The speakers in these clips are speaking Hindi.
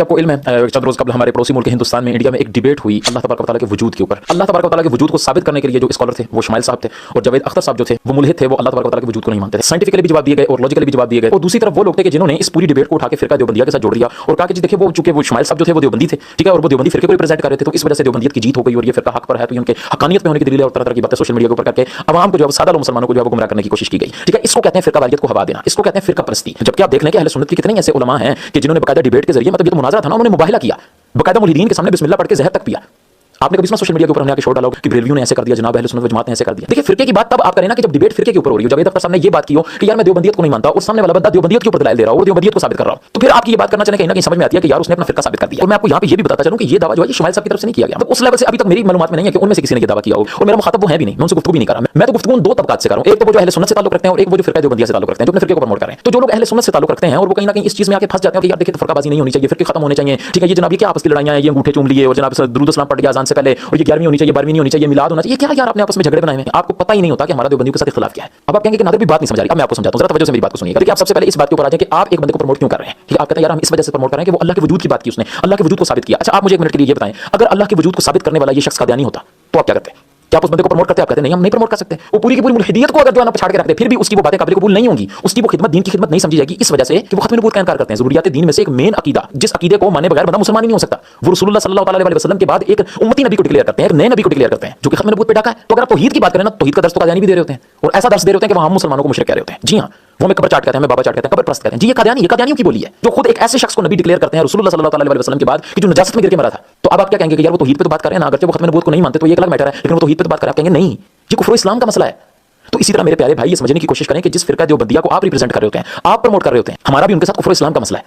क्या आपको इल्म है चंद रोज कबल हमारे पड़ोसी मुल्क हिंदुस्तान में इंडिया में एक डिबेट हुई अल्लाह तबारक व तआला के वजूद के ऊपर। अल्लाह तबारक व तआला के वजूद को साबित करने के लिए जो स्कॉलर थे वो शमाइल साहब थे और जवेद अख्तर साहब जो थे वो मुल्हिद थे, वो अल्लाह तबारक व तआला के वजूद को नहीं मानते थे। साइंटिफिकली भी जवाब दिए गए और लॉजिकली भी जवाब दिए गए। और दूसरी तरफ वो लोग थे कि जिन्होंने इस पूरी डिबेट को उठा के फिरका देवबंदिया के साथ जोड़ दिया और कहा कि जी देखिए वो चूंकि वो शमाइल साहब जो थे वो देवबंदी थे, ठीक है, और वो देवबंदी फिरके को रिप्रेजेंट कर रहे थे, तो इस वजह से देवबंदियत की जीत हो गई और ये फिरका हक पर है, तो उनके हकानियत में होने की दलील और तरह तरह की बातें सोशल मीडिया के ऊपर करके आवाम को जो है सादा मुसलमानों को जो है गुमराह करने की कोशिश की गई। ठीक है, इसको कहते हैं फिरका वारियत को हवा देना, इसको कहते हैं फिरका परस्ती। जबकि आप देख लें कि अहले सुन्नत के कितने ऐसे उलमा हैं कि जिन्होंने बाकायदा डिबेट के जरिए, मतलब ये तो मुनाज़रा था ना, उन्होंने मुबाहिला किया, बाकायदा मुल्हिदीन के सामने बिस्मिल्लाह पढ़ के जहर तक पिया। आपने कभी सुना सोशल मीडिया के ऊपर हमने आके शोर डाला कि बरेलवियों ने ऐसे कर दिया, जनाब अहले सुन्नत व जमात ने ऐसे कर दिया। देखिए फिरके की बात तब आप करें ना कि जब डिबेट फिरके के ऊपर हो रही हो। जवेद अख्तर साहब ने ये बात की हो कि यार मैं देवबंदियत को नहीं मानता और सामने वाला बंदा देवबंदियत के ऊपर दलाइल दे रहा हो और देवबंदियत को साबित कर रहा हो, तो फिर आपकी ये बात करना चाहिए कहीं ना कहीं समझ में आती है कि यार उसने अपना फिरका साबित कर दिया। और मैं आपको यहाँ पे ये भी बताता चलूं कि ये दावा जो है शमाइल साहब की तरफ से नहीं किया गया, मतलब उस लेवल से अभी तक मेरी मालूमात में नहीं है कि उनमें से किसी ने ये दावा किया हो और मेरा मुखातब वो है भी नहीं, मैं उनसे गुफ्तगू भी नहीं कर रहा। मैं तो गुफ्तगू दो तबकात से कर रहा हूं, एक तो वो जो अहले सुन्नत से ताल्लुक रखते हैं और एक वो जो फिरका देवबंदिया से ताल्लुक रखते हैं, जो अपने फिरके को प्रमोट कर रहे हैं। तो जो लोग अहले सुन्नत से ताल्लुक रखते हैं और वो कहीं ना कहीं इस चीज में आके फंस जाते हैं कि यार देखिए फरकाबाजी नहीं होनी चाहिए, फिरके खत्म होने चाहिए, ठीक है, ये जनाब ये क्या आपस की लड़ाइयां हैं, ये अंगूठे चूम लिए और जनाब दुरूद सलाम पढ़ गया अज़ान से पहले, और ये 11वीं होनी चाहिए 12वीं नहीं होनी चाहिए, मिलाद होना चाहिए, क्या यार आपने आपस में झगड़े बनाए हैं, आपको पता ही नहीं होता कि हमारा देवबंदियों के साथ इख्तिलाफ क्या है। अब आप कहेंगे कि नादिर भी बात नहीं समझ आ रही, अब मैं आपको समझाता हूं, जरा तवज्जो से मेरी बात को सुनिएगा। देखिए आप सबसे पहले इस बात के ऊपर आ जाए कि आप एक बंदे को प्रमोट क्यों कर रहे हैं। ठीक है, आप कहते हैं यार हम इस वजह से प्रमोट कर रहे हैं कि वो अल्लाह के वजूद की बात की, उसने अल्लाह के वजूद को साबित किया। अच्छा आप मुझे एक मिनट के लिए ये बताएं, अगर अल्लाह के वजूद को साबित करने वाला ये शख्स कादियानी होता तो आप क्या करते? क्या आप उस बंदे को प्रमोट करते? आप कहते नहीं हम नहीं प्रमोट कर सकते। वो पूरी की पूरी मुल्हिदियत को अगर जो है ना पछाड़ के रखते, फिर भी उसकी वो बातें काबिल कबूल नहीं होंगी, उसकी वो खिदमत दीन की खिदमत नहीं समझी जाएगी, इस वजह से कि वो खत्म नबूवत का इनकार करते हैं। ज़रूरियात दीन में से एक मेन अकीदा, जिस अकीदे को माने बगैर बंदा मुसलमान ही नहीं हो सकता, वो रसूलुल्लाह सल्लल्लाहु अलैहि वसल्लम के बाद एक उम्मती नबी को डिक्लेयर करते हैं, एक नए नबी को डिक्लेयर करते हैं जो कि खत्म नबूवत पे डाका है। तो अगर आप तौहीद की बात करें ना, तौहीद का दर्स तो कादियानी भी दे रहे होते हैं और ऐसा दर्स दे रहे होते हैं कि वहां हम मुसलमानों को मुशरिक कह रहे होते हैं। जी हां, वो हमें कब्र चाट कहते हैं, हमें बाबा चाट कहते हैं, कब्र प्रस्त कहते हैं। जी ये कादियानियों की बोली है जो खुद एक ऐसे शख्स को नबी डिक्लेयर करते हैं रसूलुल्लाह सल्लल्लाहु अलैहि वसल्लम के बाद कि जो नजासत में गिर के मरा था। तो अब आप क्या कहेंगे कि यार वो तौहीद पे तो बात कर रहे हैं ना, अगरचे वो खत्म नबूवत को नहीं मानते तो ये एक अलग मैटर है, लेकिन वो तौहीद पे तो बात कर रहे हैं। आप कहेंगे नहीं, ये कुफ्र इस्लाम का मसला है। तो इसी तरह मेरे प्यारे भाई ये समझने की कोशिश करें कि जिस फिरका देवबंदिया को आप रिप्रेजेंट कर रहे होते हैं, आप प्रमोट कर रहे होते हैं, हमारा भी उनके साथ कुफ्र इस्लाम का मसला है।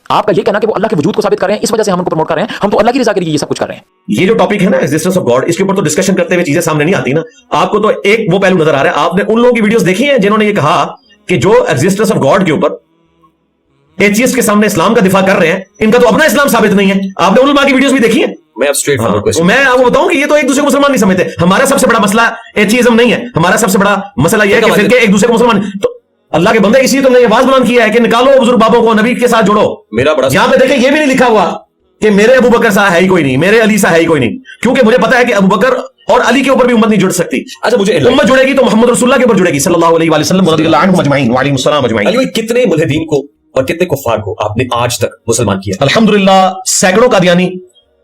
आपका ये कहना कि वो अल्लाह के वजूद को साबित कर रहे हैं, इस वजह से हम उनको प्रमोट कर रहे हैं, हम तो अल्लाह की रजा के लिए ये सब कुछ कर रहे हैं। ये जो टॉपिक है ना एग्जिस्टेंस ऑफ गॉड, इसके ऊपर तो डिस्कशन करते हुए चीजें सामने नहीं आती ना। आपको तो एक वो पहलू नजर आ रहा है। आपने उन लोगों की वीडियोस देखी हैं जिन्होंने ये कहा कि जो एग्जिस्टेंस ऑफ गॉड के ऊपर एथियस्ट के सामने इस्लाम का दिफा कर रहे हैं, इनका तो अपना इस्लाम साबित नहीं है। आपने उलमा की वीडियोस भी देखी है। मैं अब स्ट्रेट फॉरवर्ड क्वेश्चन, मैं आपको बताऊं कि ये तो एक दूसरे को मुसलमान नहीं समझते। हमारा सबसे बड़ा मसला एथियज्म नहीं है, हमारा सबसे बड़ा मसला यह है कि फिरके एक दूसरे को मुसलमान। तो अल्लाह के बंदे इसी तुमने ये आवाज बुलंद किया है कि निकालो बुजुर्ग बाबों को नबी के साथ जोड़ो। मेरा बड़ा यहां पे देखें ये भी नहीं लिखा हुआ कि मेरे अबू बकर साहब है ही कोई नहीं, मेरे अली साहब है ही कोई नहीं, क्योंकि मुझे पता है कि अबू बकर और अली के ऊपर भी उम्मत नहीं जुड़ सकती। अच्छा मुझे उम्मत जुड़ेगी तो मोहम्मद रसूलुल्लाह के ऊपर जुड़ेगी सल्लल्लाहु अलैहि वसल्लम अजमईन व अलैहिम अस्सलाम अजमईन। अली कितने मुल्हिदीन को और कितने कुफार को आपने आज तक मुसलमान किया? अल्हम्दुलिल्लाह सैकड़ों कादियानी,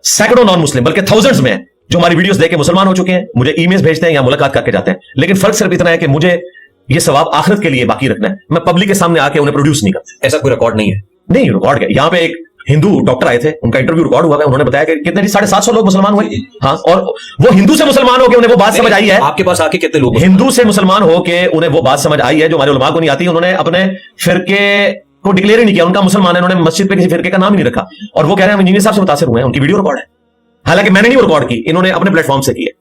सैकड़ों नॉन मुस्लिम, बल्कि थाउजेंड्स में जो हमारी वीडियोस देख के मुसलमान हो चुके हैं, मुझे ईमेल्स भेजते हैं या मुलाकात करके जाते हैं। लेकिन फर्क सिर्फ इतना है कि मुझे ये सवाब आखिरत के लिए बाकी रखना है, मैं पब्लिक के सामने आके उन्हें प्रोड्यूस नहीं करता। ऐसा कोई रिकॉर्ड नहीं है? नहीं, रिकॉर्ड है। यहाँ पे एक हिंदू डॉक्टर आए थे, उनका इंटरव्यू रिकॉर्ड हुआ है, उन्होंने बताया कि कितने 750 लोग मुसलमान हुए। हाँ, और वो हिंदू से मुसलमान होकर उन्हें वो बात समझ आई है। आपके पास आके कितने लोग हिंदू से मुसलमान होकर उन्हें वो बात समझ आई है जो हमारे उलमा को नहीं आती। उन्होंने अपने फिरके को डिक्लेयर ही नहीं किया, उनका मुसलमान है, उन्होंने मस्जिद पे किसी फिरके का नाम ही नहीं रखा और वो कह रहे हैं हम इंजीनियर साहब से मुतासिर हुए हैं, उनकी वीडियो रिकॉर्ड है। हालांकि मैंने नहीं रिकॉर्ड की, इन्होंने अपने प्लेटफॉर्म से की है।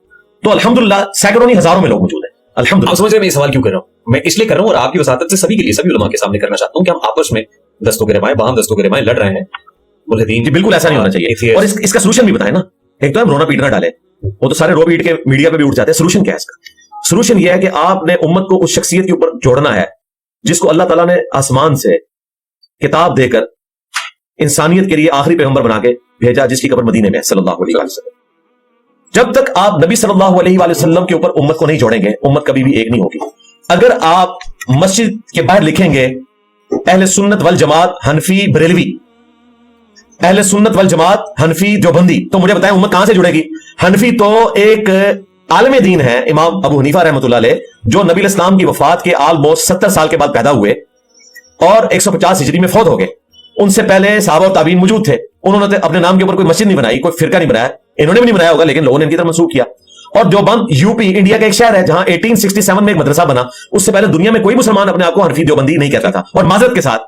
तो अल्हम्दुलिल्लाह सैकड़ों नहीं हजारों में लोग मौजूद हैं। अल्हम्दुलिल्लाह। समझ रहे मैं ये सवाल क्यों कर रहा हूं? मैं इसलिए कर रहा हूं और आपकी वसातत से सभी के लिए, सभी उलमा के सामने करना चाहता हूं कि हम आपस में दस्तों के रिमाएं, बाहम दस्तों के रिमाएं लड़ रहे हैं। मुल्हिदीन जी बिल्कुल ऐसा नहीं होना चाहिए। और इसका सोल्यूशन भी बताए ना। एक तो हम रोना पीटना डाले, वो तो सारे रो पीट के मीडिया पे भी उठ जाते हैं। सोल्यूशन क्या है इसका? सोल्यूशन यह है कि आपने उम्मत को उस शख्सियत के ऊपर जोड़ना है जिसको अल्लाह ताला ने आसमान से किताब देकर इंसानियत के लिए आखिरी पैगंबर बना के भेजा, जिसकी कब्र मदीने में है सल्लल्लाहु अलैहि वसल्लम। जब तक आप नबी सल्लल्लाहु अलैहि वसल्लम के ऊपर उम्मत को नहीं जोड़ेंगे, उम्मत कभी भी एक नहीं होगी। अगर आप मस्जिद के बाहर लिखेंगे अहले सुन्नत वल जमात हनफी बरेलवी, अहले सुन्नत वल जमात हनफी देवबंदी, तो मुझे बताएं उम्मत कहां से जुड़ेगी? हनफी तो एक आलम दीन है, इमाम अबू हनीफा रहमतुल्लाह अलैह, जो नबी इस्लाम की वफात के ऑलमोस्ट 70 साल के बाद पैदा हुए और 150 हिजरी में फौत हो गए। उनसे पहले सहाबा और ताबीन मौजूद थे। उन्होंने अपने नाम के ऊपर कोई मस्जिद नहीं बनाई, कोई फिरका नहीं बनाया, इन्होंने भी नहीं बनाया होगा, लेकिन लोगों ने इनकी तरफ मंसूब किया। और देवबंद यूपी इंडिया का एक शहर है जहां 1867 में एक मदरसा बना। उससे पहले दुनिया में कोई मुसलमान अपने आप को हनफी देवबंदी नहीं कहता था। और माजरत के साथ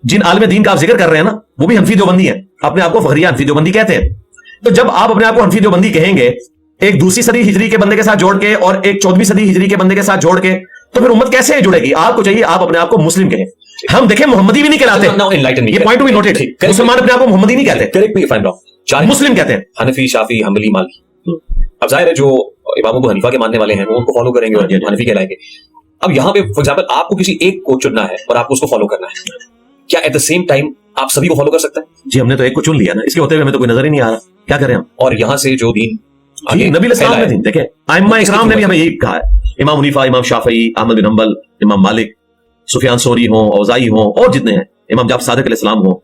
जिन आलम दीन का आप जिक्र कर रहे हैं ना, वो भी हनफी देवबंदी है, अपने आप को फखरिया हनफी देवबंदी कहते हैं। तो जब आप अपने आप को हनफी देवबंदी कहेंगे एक दूसरी सदी हिजरी के बंदे के साथ जोड़ के और एक 14वीं सदी हिजरी के बंदे के साथ जोड़ के, तो फिर उम्मत कैसे जुड़ेगी? आपको चाहिए आप अपने आप को मुस्लिम कहें। हम देखें मोहम्मदी भी नहीं कहलाते, ये पॉइंट टू बी नोटेड। मुसलमान अपने आप को मोहम्मदी नहीं कहते, correct me if I am wrong, मुस्लिम कहते हैं। हनफी, शाफी, हम्बली, मालिकी। अब जाहिर है जो इमाम अबू हनीफा के मानने वाले हैं वो उनको फॉलो करेंगे और हनफी कहलाएंगे। अब यहाँ पे फॉर एग्जांपल आपको किसी एक को चुनना है और आपको उसको फॉलो करना है, क्या एट द सेम टाइम आप सभी को फॉलो कर सकते हैं? जी, हमने तो एक को चुन लिया ना, इसके होते हुए हमें तो कोई नजर ही नहीं आ रहा, क्या करें हम? और यहाँ से जो दीन जी, नबी इस्लाम फैला ने है, दीन, देखें आइम्मा इकराम ने भी हमें यही कहा है, इमाम हनीफा, इमाम शाफई, अहमद बिन हंबल, इमाम मालिक, सुफियान सोरी हो, औजाई हो, और जितने हैं, इमाम जाफर सादिक अलैहिस्सलाम हो,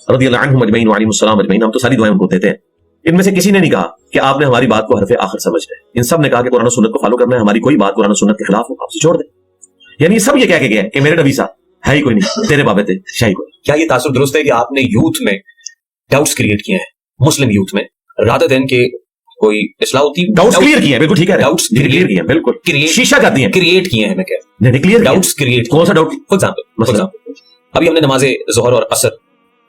रदियल्लाहु अन्हुम अजमईन व अलैहिमुस्सलाम अजमईन, हम तो सारी दुआएं उनको देते हैं। इनमें से किसी ने नहीं कहा कि आपने हमारी बात को हरफे आखिर समझना है। इन सब ने कहा कि कुरान और सुन्नत को फॉलो करना है, हमारी कोई बात कुरान और सुन्नत के खिलाफ हो आपसे छोड़ दे। यानी सब ये कह के गया कि मेरे नबी साहब है ही कोई नहीं, तेरे बाबे थे शाही कोई। क्या ये तासुर दुरुस्त है कि आपने यूथ में डाउट्स क्रिएट किए हैं, मुस्लिम यूथ में, रादर देन के कोई इस्लाहुद्दीन डाउट्स क्लियर किए हैं, बिल्कुल ठीक है, डाउट्स क्लियर किए हैं, बिल्कुल क्रिएट शीशा कर दिए, क्रिएट किए हैं, मैं कह नहीं क्लियर डाउट्स क्रिएट। कौन सा डाउट? फॉर एग्जांपल अभी हमने नमाजे जोहर और असर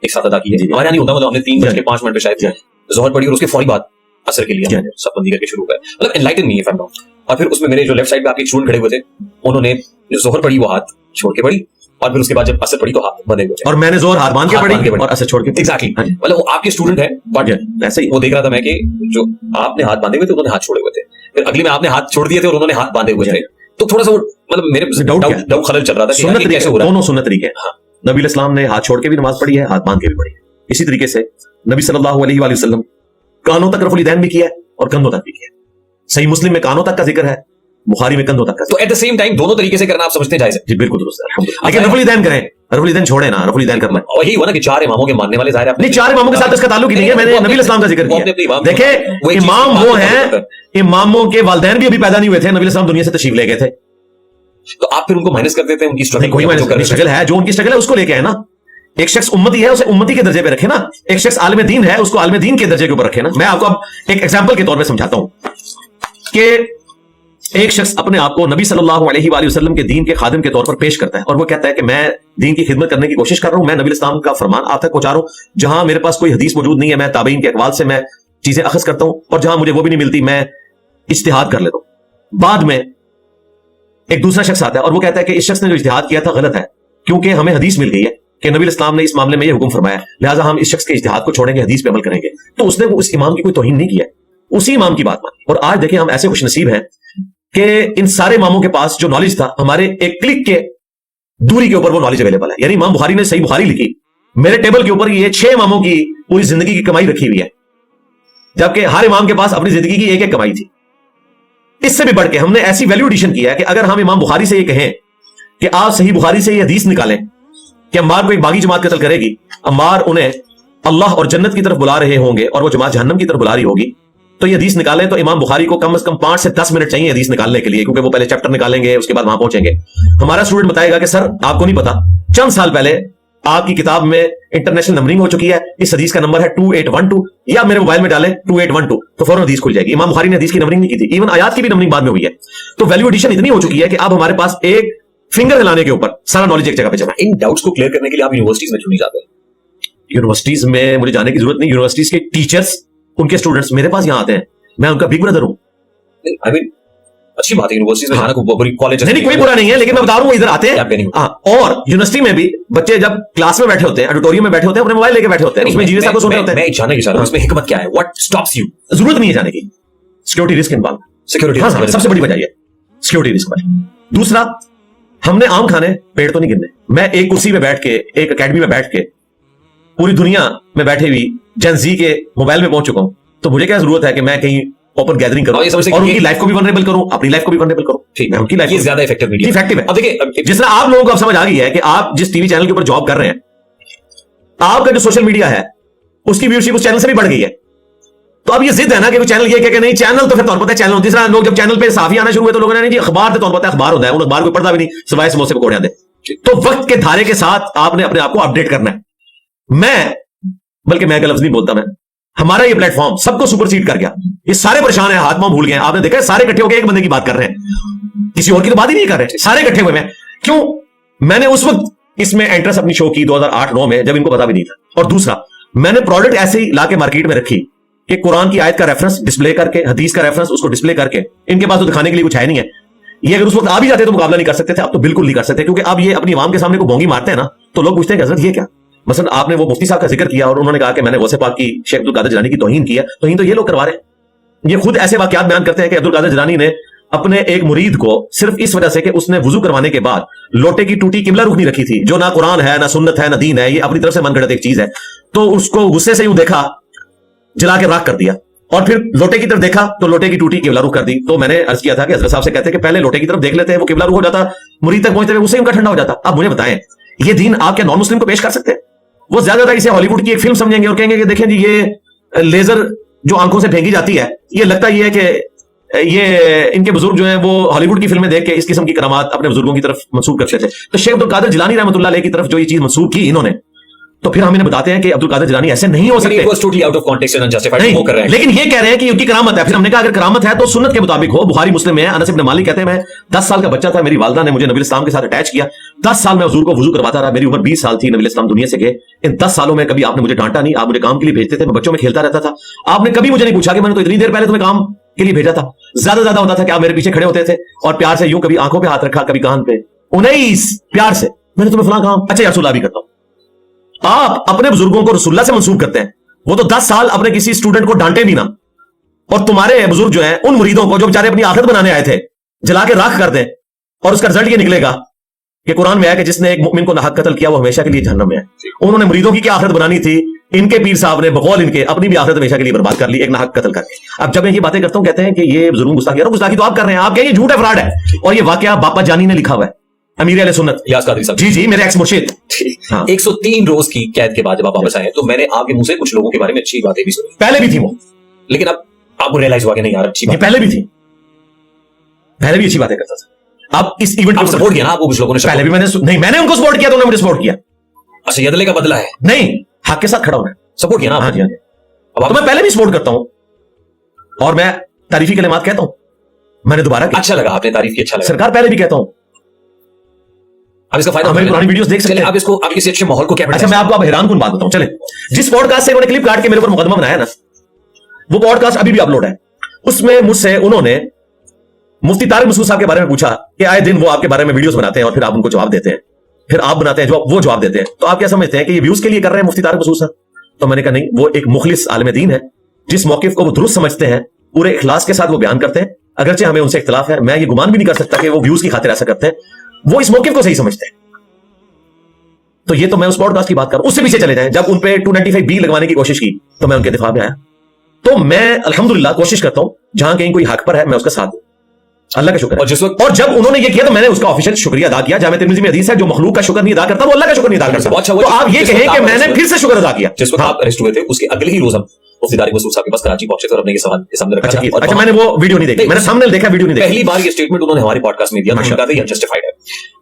एक साथ अदा की है, हमारे यहाँ नहीं होता, मतलब हमने 3:05 पे शायद जोहर पढ़ी और उसके फौरी बाद असर के लिए हमने सब बंदी करके शुरू किया, मतलब enlighten me if I am wrong. और फिर उसमें मेरे जो लेफ्ट साइड पे आपके स्टूडेंट खड़े हुए थे, उन्होंने जो जोहर पढ़ी वो हाथ छोड़ के पढ़ी, और फिर उसके बाद जब असर पड़ी तो हाथ बंधे हुए थे, और मैंने जोर हाथ बांध के पढ़ी और असर छोड़ के। एग्जैक्टली, मतलब वो आपके स्टूडेंट है, बट ऐसे ही वो देख रहा था मैं कि जो आपने हाथ बांधे हुए थे उन्होंने हाथ छोड़े हुए थे, फिर अगली में आपने हाथ छोड़ दिए थे और उन्होंने हाथ बांधे हुए थे, तो थोड़ा सा वो मतलब मेरे डाउट खलल चल रहा था कि सुन्नत ये कैसे हो रहा है। दोनों सुन्नत तरीके हैं। हाँ। नबी इस्लाम ने हाथ छोड़ के भी नमाज पढ़ी है, हाथ बांध के भी पढ़ी है। इसी तरीके से नबी सल्लल्लाहु अलैहि वसल्लम कानों तक रफुल यदैन भी किया है और कंधों तक भी किया है। सही मुस्लिम में कानों तक का जिक्र है, बुखारी में कंधों तक का। तो एट द सेम टाइम दोनों तरीके से करना आप समझते हैं जायज है? जी बिल्कुल दुरुस्त है, अल्हम्दुलिल्लाह। लेकिन रफुल यदैन करें, रफुल यदैन छोड़े ना, रफुल यदैन करना। और यही हुआ ना कि 4 इमामों के मानने वाले जाहिर है नहीं, 4 इमामों के साथ इसका ताल्लुक ही नहीं है, मैंने नबी इस्लाम का जिक्र किया। देखे इमाम वो हैं, इमामों के वालिदैन भी अभी पैदा नहीं हुए थे, नबी इस्लाम दुनिया से तशरीफ ले गए थे, तो आप फिर उनको माइनस कर देते हैं उनकी स्ट्रगल। कोई स्ट्रगल है, जो उनकी स्ट्रगल है उसको लेके आए ना। एक शख्स उम्मती है, उसे उम्मती के दर्जे पे रखे ना, एक शख्स आलिम दीन है, उसको आलिम दीन के दर्जे के ऊपर रखे ना। मैं आपको अब एक एग्जांपल के तौर पे समझाता हूं कि एक शख्स अपने आप को नबी सल्लल्लाहु अलैहि वसल्लम के दीन के खादिम के तौर पर पेश करता है, और वो कहता है कि मैं दीन की खिदमत करने की कोशिश कर रहा हूं, मैं नबी इस्लाम का फरमान आप तक पहुंचा रहा हूं, जहां मेरे पास कोई हदीस मौजूद नहीं है, मैं ताबईन के अक़वाल से मैं चीजें अखज़ करता हूं, और जहां मुझे वो भी नहीं मिलती मैं इज्तिहाद कर लेता हूं। बाद में एक दूसरा शख्स आता है और वो कहता है कि इस शख्स ने जो इज्तिहाद किया था गलत है, क्योंकि हमें हदीस मिल गई है कि नबी इस्लाम ने इस मामले में ये हुक्म फरमाया, लिहाजा हम इस शख्स के इज्तिहाद को छोड़ेंगे, हदीस पे अमल करेंगे। तो उसने वो उस इमाम की कोई तौहीन नहीं किया, उसी इमाम की बात मानी। और आज देखिए हम ऐसे खुश नसीब हैं कि इन सारे इमामों के पास जो नॉलेज था, हमारे एक क्लिक के दूरी के ऊपर वो नॉलेज अवेलेबल है। यानी इमाम बुखारी ने सही बुखारी लिखी, मेरे टेबल के ऊपर ये 6 इमामों की पूरी जिंदगी की कमाई रखी हुई है, जबकि हर इमाम के पास अपनी जिंदगी की एक कमाई थी। इससे भी बढ़ के हमने ऐसी वैल्यू एडिशन किया है कि अगर हम इमाम बुखारी से ये कहें कि आप सही बुखारी से ये हदीस निकालें कि अम्मार को एक बागी जमात कत्ल करेगी, अम्मार उन्हें अल्लाह और जन्नत की तरफ बुला रहे होंगे और वो जमात जहन्नम की तरफ बुला रही होगी, तो ये हदीस निकालें, तो इमाम बुखारी को कम से कम 5 से 10 मिनट चाहिए हदीस निकालने के लिए, क्योंकि वो पहले चैप्टर निकालेंगे, उसके बाद वहां पहुंचेंगे। हमारा स्टूडेंट बताएगा कि सर आपको नहीं पता, चंद साल पहले आपकी किताब में इंटरनेशनल नंबरिंग हो चुकी है, इस हदीस का नंबर है 2812, या मेरे मोबाइल में डालें 2812 तो फौरन हदीस खुल जाएगी। इमाम बुखारी ने हदीस की नंबरिंग नहीं की थी, इवन आयात की भी नंबरिंग बाद में हुई है। तो वैल्यू एडिशन इतनी हो चुकी है कि अब हमारे पास एक फिंगर हिलाने के ऊपर सारा नॉलेज एक जगह पे जमा है। इन डाउट्स को क्लियर करने के लिए आप यूनिवर्सिटीज में क्यों नहीं जाते? यूनिवर्सिटीज में मुझे जाने की जरूरत नहीं, यूनिवर्सिटीज के टीचर्स, उनके स्टूडेंट्स मेरे पास यहाँ आते हैं, मैं उनका बिग ब्रदर हूं। आई मीन अच्छी बात है यूनिवर्सिटीज में जाना, को बुरी कॉलेज नहीं कोई बुरा नहीं है, लेकिन मैं बता रहा हूं इधर आते हैं। और यूनिवर्सिटी में भी बच्चे जब क्लास में बैठे होते हैं, ऑडिटोरियम में बैठे होते हैं, अपने मोबाइल लेके बैठे होते हैं, उसमें जीवी साहब को सुन रहे होते हैं। मैं जानने की चाह रहा हूं इसमें हिकमत क्या है, व्हाट स्टॉप्स यू? जरूरत नहीं है जाने की, सिक्योरिटी रिस्क इन्वॉल्व, सिक्योरिटी सबसे बड़ी वजह है, सिक्योरिटी रिस्क पर। दूसरा, हमने आम खाने पेड़ तो नहीं गिनने। मैं एक कुर्सी में बैठ के, एक एकेडमी में बैठ के पूरी दुनिया में बैठे हुई जेन ज़ी के मोबाइल में पहुंच चुका हूं, तो मुझे क्या जरूरत है कि मैं कहीं ओपन गैदरिंग करूं और उनकी लाइफ को भी वनरेबल करूं, अपनी लाइफ को भी वनरेबल करूं। ठीक है, उनकी लाइफ ज्यादा इफेक्टिव मीडिया इफेक्टिव है। अब देखिए, जिस तरह आप लोगों को अब समझ आ गई है कि आप जिस टीवी चैनल के ऊपर जॉब कर रहे हैं, आपका जो सोशल मीडिया है उसकी व्यूअरशिप उस चैनल से भी बढ़ गई है। तो अब ये जिद है ना कि चैनल ये कहे नहीं, चैनल तो फिर तौर पता है चैनल। तीसरा, लोग जब चैनल पे साफी आना शुरू हुए तो लोगों ने नहीं जी अखबार तो तौर पता है अखबार होता है, उन अखबार को पढ़ता भी नहीं, सिवाय समोसे पकौड़े आते। तो वक्त के धारे के साथ आपने अपने आप को अपडेट करना है। मैं बल्कि मैं लफ्ज नहीं बोलता, मैं हमारा ये प्लेटफॉर्म सबको सुपरसीड कर गया। ये सारे परेशान है, हाथ पांव भूल गए। आपने देखा सारे इकट्ठे होकर एक बंदे की बात कर रहे हैं, किसी और की तो बात ही नहीं कर रहे, सारे इकट्ठे हुए हैं। क्यों? मैंने उस वक्त इसमें एंट्रेंस अपनी शो की 2008-9 में, जब इनको पता भी नहीं था। और दूसरा, मैंने प्रोडक्ट ऐसे ही लाके मार्केट में रखी कि कुरान की आयत का रेफरेंस डिस्प्ले करके, हदीस का रेफरेंस उसको डिस्प्ले करके, इनके पास तो दिखाने के लिए कुछ है नहीं है। ये अगर उस वक्त आ भी जाते तो मुकाबला नहीं कर सकते थे, अब तो बिल्कुल नहीं कर सकते, क्योंकि अब ये अपनी आवाम के सामने को बोंगी मारते हैं ना, तो लोग पूछते हैं हजरत ये क्या। मसलन आपने वो मुफ्ती साहब का जिक्र किया और उन्होंने कहा कि मैंने गौसे पाक की शेख अब्दुल कादिर जिलानी की तौहीन की है। तौहीन तो ये लोग करवा रहे हैं। ये खुद ऐसे वाकयात बयान करते हैं कि अब्दुल कादिर जिलानी ने अपने एक मुरीद को सिर्फ इस वजह से कि उसने वुजू करवाने के बाद लोटे की टूटी किबला रुख नहीं रखी थी, जो ना कुरान है, ना सुन्नत है, ना दीन है, ये अपनी तरफ से मनगढ़ंत एक चीज है, तो उसको गुस्से से यूं देखा, जला के राख कर दिया, और फिर लोटे की तरफ देखा तो लोटे की टूटी किबला रुख कर दी। तो मैंने अर्ज किया था कि हजरत साहब से कहते हैं कि पहले लोटे की तरफ देख लेते हैं, वो किबला रुख हो जाता, मुरीद तक पहुंचते हुए उससे उनका ठंडा हो जाता। अब मुझे बताएं, ये दीन आप क्या नॉन मुस्लिम को पेश कर सकते हैं? वो ज्यादा इसे हॉलीवुड की एक फिल्म समझेंगे और कहेंगे कि देखें जी, ये लेजर जो आंखों से फेंकी जाती है, ये लगता ही है कि ये इनके बुजुर्ग जो हैं वो हॉलीवुड की फिल्में देख के इस किस्म की करामात अपने बुजुर्गों की तरफ मंसूब करते थे। तो शेख अब्दुल कादिर जिलानी रहमतुल्लाह अलैह की तरफ जो ये चीज मंसूब की इन्होंने, तो फिर हम इन्हें बताते हैं कि अब्दुल कादिर जिलानी ऐसे नहीं हो सकते, out of context and unjustified नहीं वो कर रहे हैं। लेकिन ये कह रहे हैं कि उनकी करामत है। फिर हमने कहा अगर करामत है तो सुन्नत के मुताबिक हो, बुखारी मुस्लिम में है। अनस इब्न मालिक कहते हैं मैं 10 साल का बच्चा था, मेरी वालिदा ने मुझे नबी इस्लाम के साथ अटैच किया, 10 साल मैं हुजूर को वुजू करवाता रहा, मेरी उम्र 20 साल थी, नबी इस्लाम दुनिया से गए। इन 10 सालों में कभी आपने मुझे डांटा नहीं, आप मुझे काम के लिए भेजते थे, मैं बच्चों में खेलता रहता था, आपने कभी मुझे नहीं पूछा कि मैंने तो इतनी देर पहले तुम्हें काम के लिए भेजा था। ज्यादा होता था कि आप मेरे पीछे खड़े होते थे और प्यार से यूं कभी आंखों पे हाथ रखा, कभी कान पे, 19 प्यार से मैंने तुम्हें फलां काम, अच्छा यार रसूलुल्लाह भी करता हूं। आप अपने बुजुर्गों को रसूलुल्लाह से मंसूब करते हैं, वो तो 10 साल अपने किसी स्टूडेंट को डांटे भी ना, और तुम्हारे बुजुर्ग जो हैं उन मुरीदों को जो बेचारे अपनी आखिरत बनाने आए थे जला के राख कर दें, और उसका रिजल्ट ये निकलेगा कि कुरान में है कि जिसने एक मुमिन को नाहक कत्ल किया वो हमेशा के लिए जहन्नम में है। उन्होंने मुरीदों की क्या आखिरत बनानी थी, इनके पीर साहब ने बकौल इनके अपनी भी आखिरत हमेशा के लिए बर्बाद कर ली एक नाहक कत्ल करके। अब जब मैं ये बातें करता हूं कहते हैं कि ये जुल्म गुस्ताखी, और गुस्ताखी तो आप कर रहे हैं, आप कहें ये झूठ है, फ्रॉड है, और ये वाकया बापा जानी ने लिखा हुआ है, अमीर अहले सुन्नत यास कादरी साहब। जी मेरे एक्स मुर्शिद। हाँ। 103 रोज की कैद के बाद जब आप वापस आए तो मैंने आपके मुंह से कुछ लोगों के बारे में अच्छी बातें भी सुनी, पहले भी थी वो, लेकिन अब आपको रियलाइज हुआ कि नहीं यार अच्छी बात, पहले भी थी, पहले भी अच्छी बातें करता था। अब इस इवेंट आप सपोर्ट किया ना, आपको कुछ लोगों ने पहले भी मैंने मैंने उनको सपोर्ट किया तो उन्होंने मुझे सपोर्ट किया। अच्छा ये अदले का बदला है, नहीं, हक के साथ खड़ा होना, सपोर्ट किया ना। हाँ जी हाँ जी। अब तो मैं पहले भी सपोर्ट करता हूं और मैं तारीफी कलिमात कहता हूं, मैंने दोबारा किया। अच्छा लगा, आपने तारीफ की, अच्छा लगा। सरकार पहले भी कहता हूं, अब इसका फायदा हमारी पुरानी वीडियोस देख सकते हैं। आप इसको आप किसी अच्छे माहौल को क्या, अच्छा मैं आपको अब हैरान कुन बात बताऊं, चले जिस पॉडकास्ट से उन्होंने क्लिप काट के मेरे ऊपर मुकदमा बनाया ना, वो पॉडकास्ट अभी भी अपलोड है। उसमें मुझसे उन्होंने मुफ्ती तारिक मसूद साहब के बारे में पूछा कि आए दिन वो आपके बारे में वीडियोस बनाते हैं और फिर आप उनको जवाब देते हैं, फिर आप बनाते हैं वो जवाब देते हैं, तो आप क्या समझते हैं कि ये व्यूज के लिए कर रहे हैं मुफ्ती तारिक मसूद साहब? तो मैंने कहा नहीं, वो एक मुखलिस आलिम दीन है, जिस मौकिफ को वो दुरुस्त समझते हैं पूरे इखलास के साथ वो बयान करते हैं, अगरचे हमें उनसे इख्तिलाफ है, मैं ये गुमान भी नहीं कर सकता कि वो व्यूज की खातिर ऐसा करते हैं, वो इस मौकिफ को सही समझते हैं। तो ये तो मैं उस पॉडकास्ट की बात कर रहा हूं। उससे पीछे चले जाएं, जब उन पे 295B लगवाने की कोशिश की तो मैं उनके दिफा में आया। तो मैं अल्हम्दुलिल्लाह कोशिश करता हूं जहां कहीं कोई हक पर है मैं उसका साथ दूं, अल्लाह का शुक्र है। और जिस वक्त और जब उन्होंने ये किया तो मैंने उसका ऑफिशियल शुक्रिया अदा किया। जामे तिर्मिज़ी में हदीस है, जो मखलूक का शुक्र नहीं अदा करता वो अल्लाह का शुक्र नहीं अदा करता। अच्छा, तो आप ये कहें कि मैंने फिर से शुक्र अदा किया। जिस वक्त आप अरेस्ट हुए थे उसके अगले ही रोज हम मुफ्ती तारिक मसूद साहब के पास कराची पहुंचे थे और अपने ये सवाल सामने रखा था। अच्छा मैंने वो वीडियो नहीं देखी, मैंने सामने देखा, वीडियो नहीं देखी। पहली बार ये स्टेटमेंट उन्होंने हमारे पॉडकास्ट में दिया, तो उन्होंने कहा ये अनजस्टिफाइड है।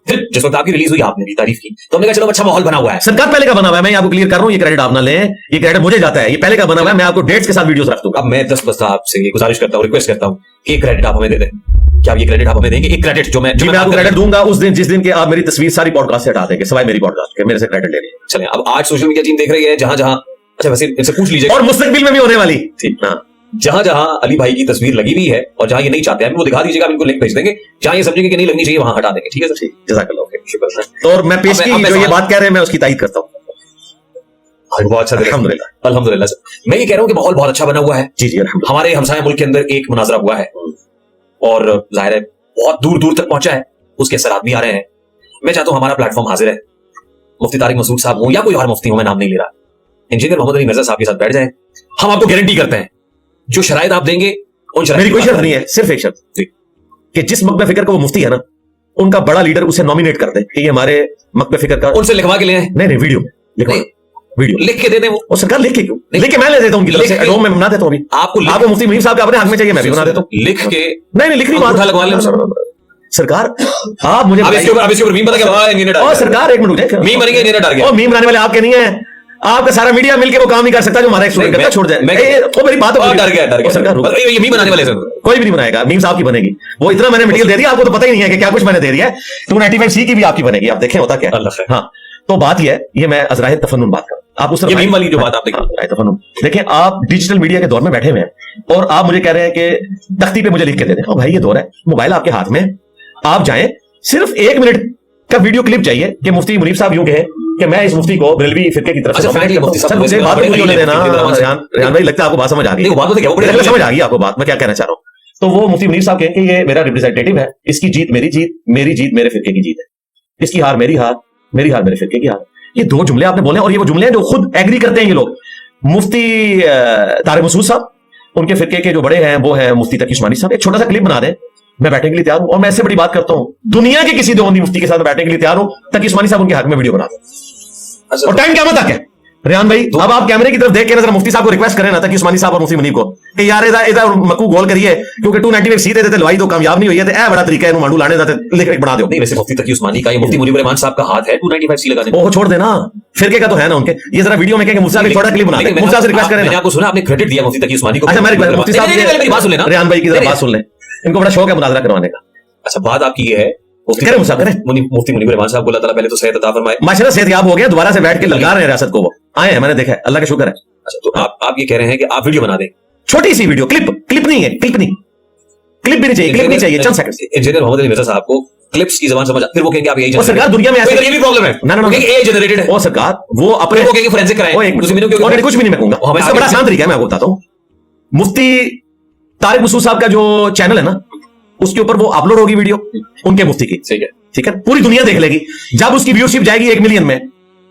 फिर जिस वक्त आपकी रिलीज हुई आपने भी तारीफ की, तो हमने कहा चलो अच्छा माहौल बना हुआ है। सरकार पहले का बना हुआ है, मैं आपको क्लियर कर रहा हूं, ये क्रेडिट आप ना लें, ये क्रेडिट मुझे जाता है, ये पहले का बना हुआ है, मैं आपको डेट्स के साथ वीडियोस रख दूंगा। अब मैं 10 बस आपसे ये गुजारिश करता हूं, रिक्वेस्ट करता हूं कि एक क्रेडिट आप हमें दे दें। क्या आप ये क्रेडिट आप हमें देंगे? एक क्रेडिट जो मैं आपको क्रेडिट दूंगा उस दिन जिस दिन के आप मेरी तस्वीर सारी पॉडकास्ट से हटा देंगे, सिवाय मेरी पॉडकास्ट के, मेरे से क्रेडिट ले लीजिए। चलें, अब आज सोशल मीडिया टीम देख रही है, जहां जहां, अच्छा वैसे इनसे पूछ लीजिए, और मुस्तकबिल में भी होने वाली, ठीक ना, जहां जहां अली भाई की तस्वीर लगी हुई है और जहां ये नहीं चाहते हैं वो दिखा दीजिएगा, हम इनको लिंक भेज देंगे, जहां ये समझेंगे कि नहीं लगनी चाहिए वहां हटा देंगे। ठीक है सर, जज़ाकल्लाह, शुक्र। तो और मैं पेश की जो ये बात कह रहे हैं मैं उसकी तारीफ करता हूं। बहुत अच्छा, अल्हम्दुलिल्लाह अल्हम्दुलिल्लाह सर। मैं ये कह रहा हूं कि माहौल बहुत अच्छा बना हुआ है। जी जी अल्हम्दुलिल्लाह। हमारे हमसाया मुल्क के अंदर एक मुनाजरा हुआ है और जाहिर है बहुत दूर दूर तक पहुंचा है, उसके असरात भी आ रहे हैं। मैं चाहता हूं हमारा प्लेटफॉर्म हाजिर है, मुफ्ती तारिक मसूद साहब हो या कोई और मुफ्ती हो, मैं नाम नहीं ले रहा, इंजीनियर मोहम्मद अली मिर्जा साहब के साथ बैठ जाएं। हम आपको गारंटी करते हैं जो शराइत आप देंगे उन शराइत, मेरी कोई शर्त नहीं है, सिर्फ एक शर्त कि जिस मकबे फिक्र का वो मुफ्ती है ना, उनका बड़ा लीडर उसे नॉमिनेट कर दे कि ये हमारे मकबे फिक्र का, उनसे लिखवा के ले आए। नहीं वीडियो में लिखवा, वीडियो लिख के दे दें वो सरकार लिख के क्यों, लिख के मैं ले देता हूं उनकी तरफ से, एडोम में बना देता हूं। अभी आपको मुफ्ती मुनीर साहब के अपने हक में चाहिए, मैं भी बना देता हूं लिख के। नहीं लिख रही बात, लगवा लें सरकार। आप मुझे इसके ऊपर मीम बना के, और सरकार एक मिनट मीम बनेंगे, इंजीनियर डर गया, और मीम बनाने वाले आपके नहीं है, आपका सारा मीडिया मिलके वो काम नहीं कर सकता जो हमारा एक स्टूडेंट करता, छोड़ जाए। तो मेरी बात डर गया सरकार, ये मीम बनाने वाले सर कोई भी नहीं बनाएगा, मीम साहब की बनेगी। वो इतना मैंने मटेरियल दे दिया, आपको तो पता ही नहीं है कि क्या कुछ मैंने दे दिया है। 295C की भी आपकी बनेगी, आप देखें होता क्या। हाँ तो बात यह है, ये मैं अज़राए तफन्नुन बात कर, आप उस मीम वाली जो बात आप देखें, आप डिजिटल मीडिया के दौर में बैठे हुए हैं और आप मुझे कह रहे हैं कि तख्ती पे मुझे लिख के दे दें। भाई ये दौर है, मोबाइल आपके हाथ में, आप जाएं, सिर्फ 1 मिनट का वीडियो क्लिप चाहिए कि मुफ्ती मुनीर साहब यूं कहे कि मैं इस मुफ्ती को बरेलवी फिरके की तरफ से, मुझे बात नहीं होने देना। रियान भाई लगता है आपको बात समझ आ गई, समझ आ गई आपको बात मैं क्या कहना चाह रहा हूं। तो वो मुफ्ती मुनीर साहब कहें कि ये मेरा रिप्रेजेंटेटिव है, इसकी जीत मेरी जीत मेरे फिरके की जीत है, इसकी हार मेरी हार मेरे फिरके की हार। ये दो जुमले आपने बोले और ये वो जुमले हैं जो खुद एग्री करते हैं ये लोग। मुफ्ती तारिक मसूद साहब, उनके फिरके के जो बड़े हैं वो है मुफ्ती तकी उस्मानी साहब। एक छोटा सा क्लिप बना दें, मैं बैठने के लिए तैयार हूं। और मैं इससे बड़ी बात करता हूं, दुनिया के किसी देवबंदी मुफ्ती के साथ बैठने के लिए तैयार हूं, तकी उस्मानी साहब उनके हक में वीडियो बना दें। और टाइम क्या तक है रेहान भाई, अब आप कैमरे की तरफ देख के जरा मुफ्ती साहब को रिक्वेस्ट करें ना, तकी उस्मानी साहब और मुफ्ती मुनीब को कि यार इधर मकू गोल करिए, क्योंकि 295 सीधे देते लवाई तो कामयाब नहीं हुई है, तो ए बड़ा तरीका है मांडू लाने दा लिख बना दो। नहीं वैसे मुफ्ती तकी उस्मानी का, ये मुफ्ती मुनीब रहमान साहब का हाथ है 295 सी लगाने में। वो छोड़ देना, फिरके का तो है ना उनके। ये जरा वीडियो में कहेंगे मुफ्ती साहब छोटा क्लिप बना दें, मुफ्ती साहब से रिक्वेस्ट करें। मैंने आपको सुना, आपने क्रेडिट दिया मुफ्ती तकी उस्मानी को। अच्छा मैं मुफ्ती साहब मेरी बात सुन लेना, रेहान भाई की जरा बात सुन लें, इनको बड़ा शौक है मुनाजरा करवाने का। अच्छा बात आपकी ये है, मुफ्ती मुनीब रहमान साहब को अल्लाह ताला पहले तो सेहत अता फरमाए, माशाल्लाह सेहतयाब हो गया, दोबारा से बैठ के लगा रहे हैं रियासत को, वो आए हैं, मैंने देखा है, अल्लाह का शुक्र है। अच्छा तो आप ये कह रहे हैं कि आप वीडियो बना दें, छोटी सी वीडियो, क्लिप नहीं है, क्लिप भी नहीं चाहिए, चंद सेकंड। इंजीनियर मोहम्मद अली मिर्जा साहब को क्लिप्स की जबान समझ, फिर वो कहेंगे आप यही सरकार दुनिया में ये भी प्रॉब्लम है ना एआई जनरेटेड है। वो सरकार वो अपने वो कहेंगे फोरेंसिक कराएं, कुछ भी नहीं मैं कहूंगा, इसका बड़ा आसान तरीका है, मैं आपको बताता हूं। मुफ्ती तारिक मसूद साहब का जो चैनल है ना, उसके ऊपर वो अपलोड होगी वीडियो उनके मुफ्ती की, ठीक है, पूरी दुनिया देख लेगी। जब उसकी व्यूशिप जाएगी 1 मिलियन में,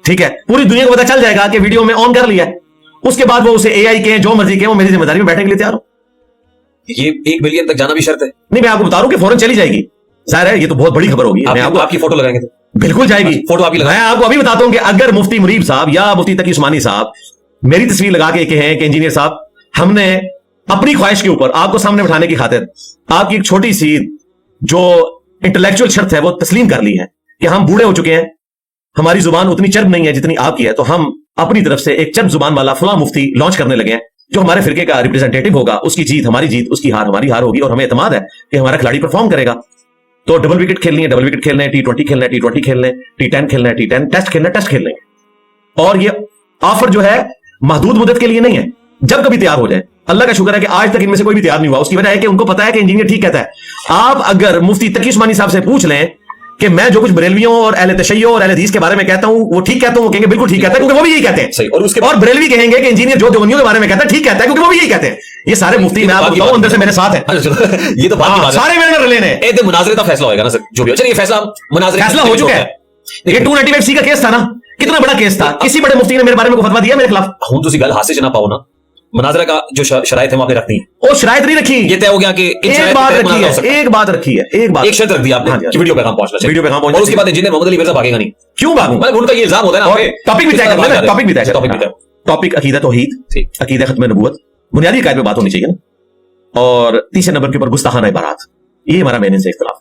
ठीक है, पूरी दुनिया को पता चल जाएगा कि वीडियो में ऑन कर लिया है। उसके बाद वो उसे एआई के जो मर्जी के, वो मेरी जिम्मेदारी में बैठने के लिए तैयार हो। ये 1 मिलियन तक जाना भी शर्त है? नहीं, मैं आपको बता रहा हूं कि फौरन चली जाएगी, जाहिर है ये तो बहुत बड़ी खबर होगी। मैं आपकी फोटो लगाएंगे तो बिल्कुल जाएगी, फोटो आपकी मैं आपको अभी बताता हूं कि अगर मुफ्ती मुनीब साहब या मुफ्ती तकी उस्मानी साहब मेरी तस्वीर लगा के कहें कि इंजीनियर साहब हमने अपनी ख्वाहिश के ऊपर आपको सामने बिठाने की खातिर आपकी एक छोटी सी जो इंटेलेक्चुअल शर्त है वो तस्लीम कर ली है कि हम बूढ़े हो चुके हैं, हमारी जुबान उतनी चर्ब नहीं है जितनी आपकी है, तो हम अपनी तरफ से एक चर्ब जुबान वाला फला मुफ्ती लॉन्च करने लगे हैं, जो हमारे फिरके का रिप्रेजेंटेटिव होगा, उसकी जीत हमारी जीत, उसकी हार हमारी हार होगी, और हमें एतमाद है कि हमारा खिलाड़ी परफॉर्म करेगा। तो डबल विकेट खेलनी है, डबल विकेट खेलना है, T20 खेलना है, T20 खेलना है, T10 खेलना है, T10 टेस्ट खेलना है, टेस्ट खेलना है। और ये ऑफर जो है महदूद मुद्दत के लिए नहीं है, जब कभी तैयार हो जाए। अल्लाह का शुक्र है कि आज तक इनमें से कोई भी तैयार नहीं हुआ। उसकी वजह है कि उनको पता है कि इंजीनियर ठीक कहता है। आप अगर मुफ्ती तकी उस्मानी साहब से पूछ लें कि मैं जो कुछ बरेलवियों और अहले तशय्यो और अहले हदीस के बारे में कहता हूं वो ठीक कहता हूं, वो कहेंगे बिल्कुल ठीक कहता है, क्योंकि वो भी यही कहते हैं। सही। और बरेलवी कहेंगे कि इंजीनियर जो देवबंदियों के बारे में कहता है ठीक कहता है, क्योंकि वो भी यही कहते हैं। ये सारे मुफ्ती मैं आपको बताऊं अंदर से मेरे साथ है। ये तो बात सारे मेरे रले ने एक दिन मुनाजरे का फैसला होगा ना सर, जो भी। चलिए फैसला हो चुका है। ये 295C का केस था ना, कितना बड़ा केस था, किसी बड़े मुफ्ती ने मेरे बारे में फतवा दिया मेरे खिलाफ? हूं तुसी गल हाथ से ना पाओ ना, मुनाजरा का जो शराइत है वो आपने रखनी है। वो शराइत नहीं रखी, ये तय हो गया कि एक बात रखी है, एक शर्त रख दी आपने कि वीडियो पे काम पहुंचना चाहिए, वीडियो पे काम पहुंचना। और उसके बाद इंजीनियर मोहम्मद अली मिर्जा भागेगा नहीं। क्यों भागूं? मतलब उनका ये इल्जाम होता है ना। टॉपिक भी तय करना, टॉपिक अकीदा तौहीद, अकीदा खत्म नबूवत, बुनियादी कायदे पे बात होनी चाहिए ना। और तीसरे नंबर के ऊपर गुस्ताखाना इबारत, ये हमारा मेन इनसे इख्तिलाफ।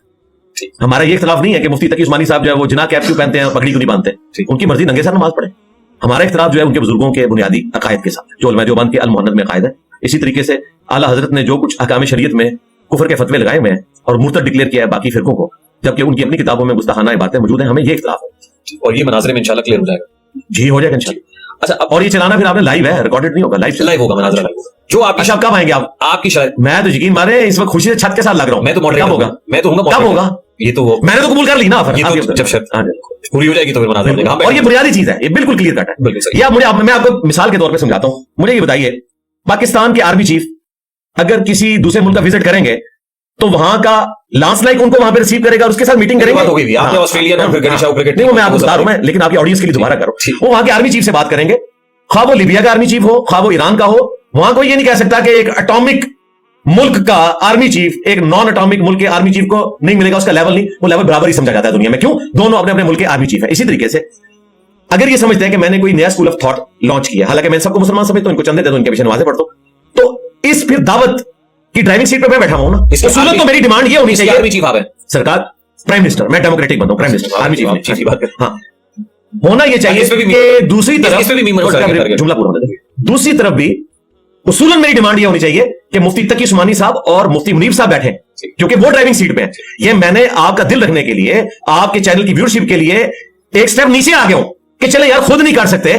हमारा ये इख्तिलाफ नहीं है कि मुफ्ती तकी उस्मानी साहब जो है वो जिना कैप क्यों पहनते हैं, पगड़ी क्यों नहीं बांधते, उनकी मर्जी, नंगे सर नमाज पढ़े। हमारा इख्तिलाफ जो है उनके बुजुर्गों के बुनियादी अकायद के साथ, जो उलमा देवबंद के अल मुहन्नद में कायद है। इसी तरीके से आला हजरत ने जो कुछ अहकाम शरीयत में कुफर के फतवे लगाए हुए हैं और मुर्तद डिक्लेयर किया है बाकी फिरकों को, जबकि उनकी अपनी किताबों में गुस्ताखाना बातें मौजूद हैं। हमें ये इख्तिलाफ है और ये मनाजरे में इंशाल्लाह क्लियर हो जाएगा। जी हो जाएगा इंशाल्लाह। अच्छा, और ये चलाना फिर आपने लाइव है, रिकॉर्डेड नहीं होगा, लाइव होगा मनाजरा, लाइव होगा। जो आप अच्छा कब आएंगे आप? आपकी शायद, मैं तो यकीन मारे इस वक्त खुशी से छत के साथ लग रहा हूँ। मैं तो मॉडरेटर होगा, मैं तो हूँ, कब होगा? ये तो मैंने तो कबूल कर ली ना, जब शर्त पूरी हो जाएगी तो फिर मनाजरा। और ये बुनियादी चीज है, ये बिल्कुल क्लियर कट है। या मुझे मैं आपको मिसाल के तौर पर समझाता हूँ। मुझे ये बताइए, पाकिस्तान के आर्मी चीफ अगर किसी दूसरे मुल्क का विजिट करेंगे तो वहां का लांस नाइक उनको वहां पे रिसीव करेगा और उसके साथ मीटिंग करेंगे। हो गई आपने ऑस्ट्रेलिया में, फिर गणेशा क्रिकेट नहीं, वो मैं आपको बता रहा हूं, लेकिन आपकी ऑडियंस के लिए दोबारा करो। वो वहां के आर्मी चीफ से बात करेंगे, खा वो लीबिया का आर्मी चीफ हो, खा वो ईरान का हो। वहां कोई ये नहीं कह सकता कि एक एटॉमिक मुल्क का आर्मी चीफ एक नॉन एटॉमिक मुल्क के आर्मी चीफ को नहीं मिलेगा, उसका लेवल नहीं, वो लेवल बराबर ही समझा जाता है दुनिया में। क्यों? दोनों अपने अपने मुल्क के आर्मी चीफ है। इसी तरीके से अगर ये समझते हैं कि मैंने कोई नया स्कूल ऑफ थॉट लॉन्च किया, हालांकि मैं सबको मुसलमान समझता हूं, इनको चंदे दे दो, इनके पीछे नमाजें पढ़ता हूं, तो इस फिर दावत की ड्राइविंग सीट पर मैं बैठा हूं ना, उसूलन तो मेरी डिमांड ये होनी चाहिए। आर्मी चीफ आप है सरकार, प्राइम मिनिस्टर, मैं डेमोक्रेटिक बनता हूं, प्राइम मिनिस्टर, आर्मी चीफ की बात कर। हाँ, होना ये चाहिए कि दूसरी तरफ जुमला पूरा होना चाहिए, दूसरी तरफ भी उसूलन मेरी डिमांड ये होनी चाहिए कि मुफ्ती तकी उस्मानी साहब और मुफ्ती मुनीब साहब बैठे, क्योंकि वो ड्राइविंग सीट पे हैं। ये मैंने आपका दिल रखने के लिए, आपके चैनल की व्यूअरशिप के लिए एक स्टेप नीचे आ गया हूं कि चले यार खुद नहीं कर सकते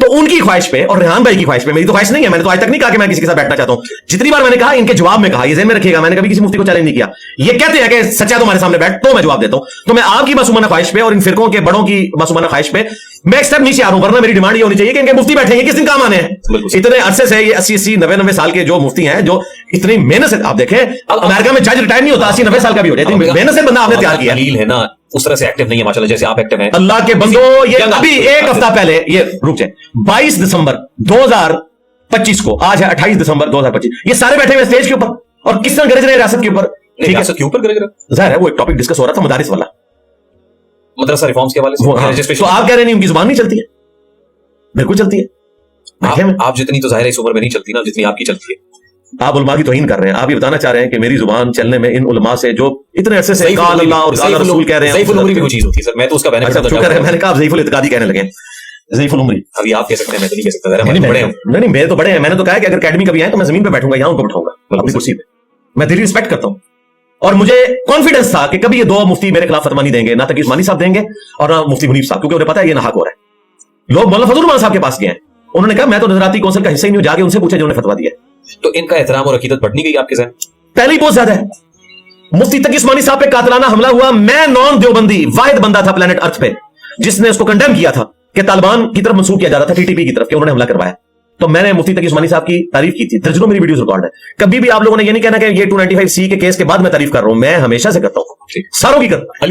तो उनकी ख्वाहिश पे और रेहान भाई की ख्वाहिश पे, मेरी तो ख्वाहिश नहीं है, मैंने तो आज तक नहीं कहा कि मैं किसी के साथ बैठना चाहता हूं। जितनी बार मैंने कहा, इनके जवाब में कहा, ये ज़हन में रखिएगा, मैंने कभी किसी मुफ्ती को चैलेंज नहीं किया। ये कहते हैं कि सच्चा तुम्हारे सामने बैठ, तो मैं जवाब देता हूं। तो मैं आपकी मासूमाना ख्वाहिश पे और इन फिरकों के बड़ों की मासूमाना ख्वाहिश पे मैं एक स्टेप नीचे आ रहा हूं, वरना मेरी डिमांड ये होनी चाहिए कि इनके मुफ्ती बैठेंगे किस दिन काम आने हैं। इतने अरसे से ये 80-80, 90-90 साल के जो मुफ्ती हैं, जो इतनी मेहनत से, आप देखें अमेरिका में जज रिटायर नहीं होता, 80-90 साल का भी हो जाए, मेहनत से बंदा आपने तैयार किया है ना, उस तरह से एक्टिव नहीं है माशाल्लाह जैसे आप एक्टिव हैं। अल्लाह के बंदो, ये अभी एक हफ्ता पहले, ये रुक जाए, 22 दिसंबर 2025 को, आज है 28 दिसंबर 2025, ये सारे बैठे हुए स्टेज के ऊपर और किस तरह गरज रहे रियासत के ऊपर। ठीक है, रियासत के ऊपर गरज रहे, जाहिर है वो एक टॉपिक डिस्कस हो रहा था मदारिस वाला, मदरसा रिफॉर्म्स के हवाले से। हाँ। तो आप कह रहे नहीं उनकी जुबान नहीं चलती है? बिल्कुल चलती है। आप जितनी तो जाहिर है इस उम्र में नहीं चलती ना जितनी आपकी चलती है। आप उलमा की तौहीन कर रहे हैं। आप ये बताना चाह रहे हैं कि मेरी जुबान चलने में इन उलमा से जो इतने अरसे से काल अल्लाह और काल रसूल कह रहे हैं, ज़ईफुल उमरी भी कोई चीज होती है सर, मैं तो उसका बेनिफिट अच्छा चुप कर, मैंने कहा आप ज़ईफुल इत्कादी कहने लगे। ज़ईफुल उमरी अभी आप कह सकते हैं, मैं तो नहीं कह सकता, जरा बड़े हैं। नहीं मेरे तो बड़े हैं, मैंने तो कहा कि अगर अकेडमी कभी आए तो मैं जमीन पे बैठूंगा, यहां उनको बैठाऊंगा अपनी कुर्सी पे। मैं दिली रिस्पेक्ट करता हूं और मुझे कॉन्फिडेंस था कि कभी ये दो मुफ्ती मेरे खिलाफ फतवा नहीं देंगे, ना तकी उस्मानी साहब देंगे और ना मुफ्ती मुनीफ साहब, क्योंकि उन्हें पता है ये नाहक हो रहा है। लोग मौलाना फजल रहमान साहब के पास गए हैं, उन्होंने कहा मैं तो नजराती कौंसिल का हिस्सा ही नहीं हूं, जाके उनसे पूछे जिन्होंने फतवा दिया। तो इनका एहतराम और अकीदत बढ़ नहीं गई आपके जहन? पहले ही बहुत ज्यादा है। मुफ्ती तकी उस्मानी साहब पे कातलाना हमला हुआ, मैं नॉन देवबंदी वाहिद बंदा था प्लेनेट अर्थ पे जिसने उसको कंडेम किया था कि तालिबान की तरफ मंसूब किया जा रहा था, टीटीपी की तरफ, कि उन्होंने हमला करवाया। तो मैंने मुफ्ती तकी उस्मानी साहब की तारीफ की थी, दर्जनों मेरी वीडियोस रिकॉर्ड है। कभी भी आप लोगों ने ये नहीं कहना कि ये 295C के केस के बाद मैं तारीफ कर रहा हूं, मैं हमेशा से करता हूं, सारों की करता हूं।